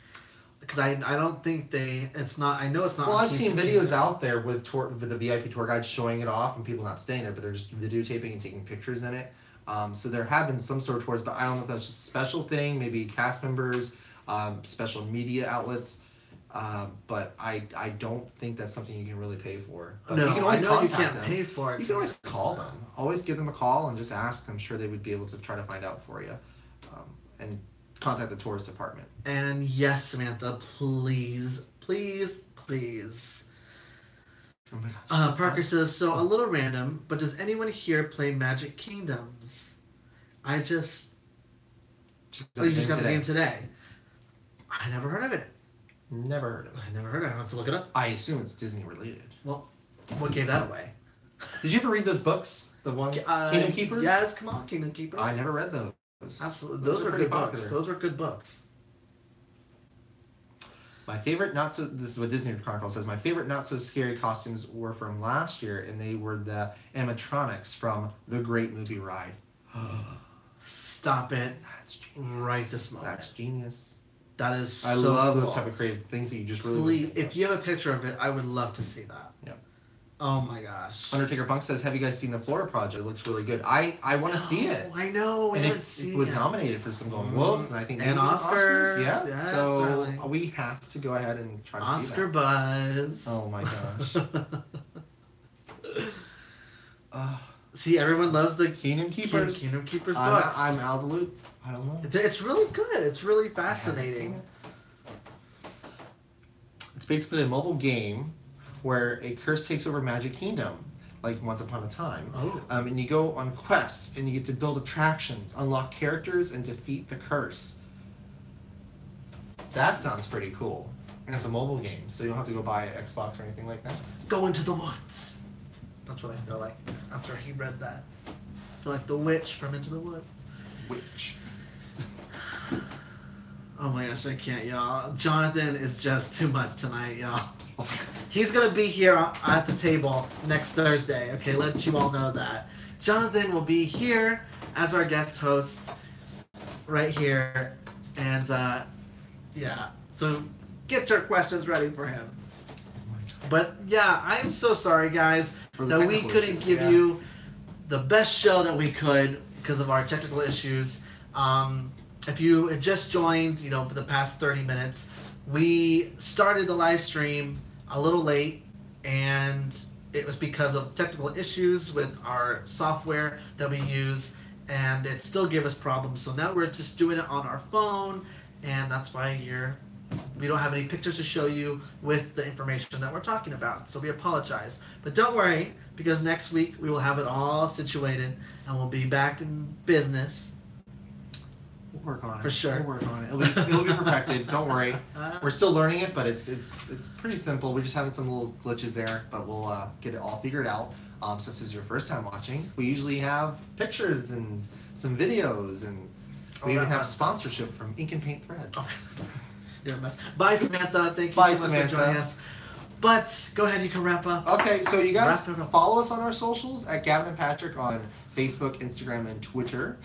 Because I don't think it's not, I know it's not. Well, I've seen videos out there with the VIP tour guides showing it off and people not staying there, but they're just videotaping and taking pictures in it. So there have been some sort of tours, but I don't know if that's just a special thing, maybe cast members, special media outlets. But I don't think that's something you can really pay for. But no, you can always I know you contact can't them. pay for it. You can always call them. Always give them a call and just ask. I'm sure they would be able to try to find out for you. And contact the tourist department. And yes, Samantha, please, please, please. Oh my gosh. Parker says, so a little random, but does anyone here play Magic Kingdoms? I just... Oh, you just got the game today. I never heard of it. Never heard of it. I never heard of it. Let's look it up. I assume it's Disney related. Well, what gave that away? Did you ever read those books? The ones Kingdom Keepers? Yes, come on, Kingdom Keepers. I never read those. Absolutely. Those were good popular books. Those were good books. My favorite this is what Disney Chronicle says, my favorite not so scary costumes were from last year, and they were the animatronics from The Great Movie Ride. Stop it. That's genius. Right this moment. That's genius. That is I so love cool. those type of creative things that you just really Please, if you have a picture of it, I would love to see that. Yeah. Oh my gosh. Undertaker Punk says, have you guys seen the Flora Project? It looks really good. I want to see it. I know. We And haven't it seen was it. nominated for some Golden Globes, and I think And maybe some Oscars. Yeah. Yes, so darling. we have to go ahead and try to see Oscar that. buzz. Oh my gosh. See, everyone loves the Kingdom Keepers. Kingdom Keepers books. I'm out of the loop. I don't know. It's really good. It's really I haven't seen fascinating. it. It's basically a mobile game where a curse takes over Magic Kingdom, like Once Upon a Time. Oh. And you go on quests, and you get to build attractions, unlock characters, and defeat the curse. That sounds pretty cool. And it's a mobile game, so you don't have to go buy an Xbox or anything like that. Go into the woods. That's what I feel like after he read that. I feel like the witch from Into the Woods. Which? Oh my gosh, I can't, y'all. Jonathan is just too much tonight, y'all. He's gonna be here at the table next Thursday. Okay, let you all know that. Jonathan will be here as our guest host right here. And yeah, so get your questions ready for him. But yeah, I am so sorry, guys, that we couldn't give you the best show that we could because of our technical issues. If you had just joined, for the past 30 minutes, we started the live stream a little late, and it was because of technical issues with our software that we use, and it still gave us problems. So now we're just doing it on our phone, and that's why we don't have any pictures to show you with the information that we're talking about. So we apologize. But don't worry, because next week we will have it all situated, and we'll be back in business. We'll work on it. For sure. We'll work on it. It'll be perfected. Don't worry. We're still learning it, but it's pretty simple. We're just having some little glitches there, but we'll get it all figured out. So if this is your first time watching, we usually have pictures and some videos, and we even have sponsorship from Ink and Paint Threads. Oh. You're a mess. Bye, Samantha. Thank you Bye, so much for joining us. But go ahead, you can wrap up. Okay, so you guys Wrap it up. follow us on our socials at Gavin and Patrick on Facebook, Instagram, and Twitter.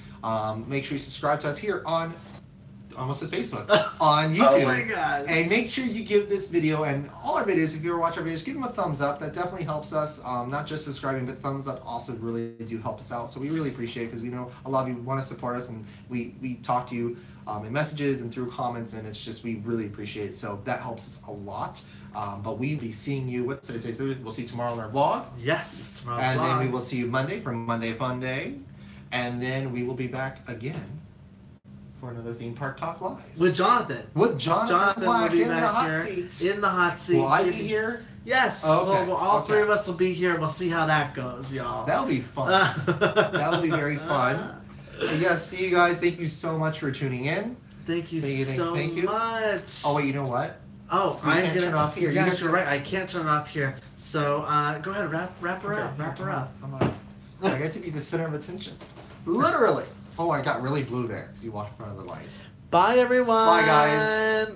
Make sure you subscribe to us here on, almost at Facebook, on YouTube. Oh my God. And make sure you give this video and all our videos, if you ever watch our videos, give them a thumbs up. That definitely helps us. Not just subscribing, but thumbs up also really do help us out. So we really appreciate it because we know a lot of you want to support us, and we talk to you in messages and through comments, and it's just, we really appreciate it. So that helps us a lot. But we'll be seeing you, what's today's Thursday? We'll see you tomorrow on our vlog. Yes, tomorrow's And vlog. then we will see you Monday for Monday Fun Day. And then we will be back again for another Theme Park Talk Live. With Jonathan. With Jonathan will Black be in the back hot here. seat. In the hot seat. Will I be here? Yes. Okay, Well, all okay. three of us will be here. We'll see how that goes, y'all. That'll be fun. That'll be very fun. But yes, see you guys. Thank you so much for tuning in. Thank you Thank you. much. Oh, wait, you know what? Oh, You I'm can't gonna turn off here. You Yes, got you're your- right. I can't turn it off here. So go ahead, wrap her up. Wrap her up. Come on. I get to be the center of attention. Literally. Oh, I got really blue there because you walked in front of the light. Bye, everyone. Bye, guys.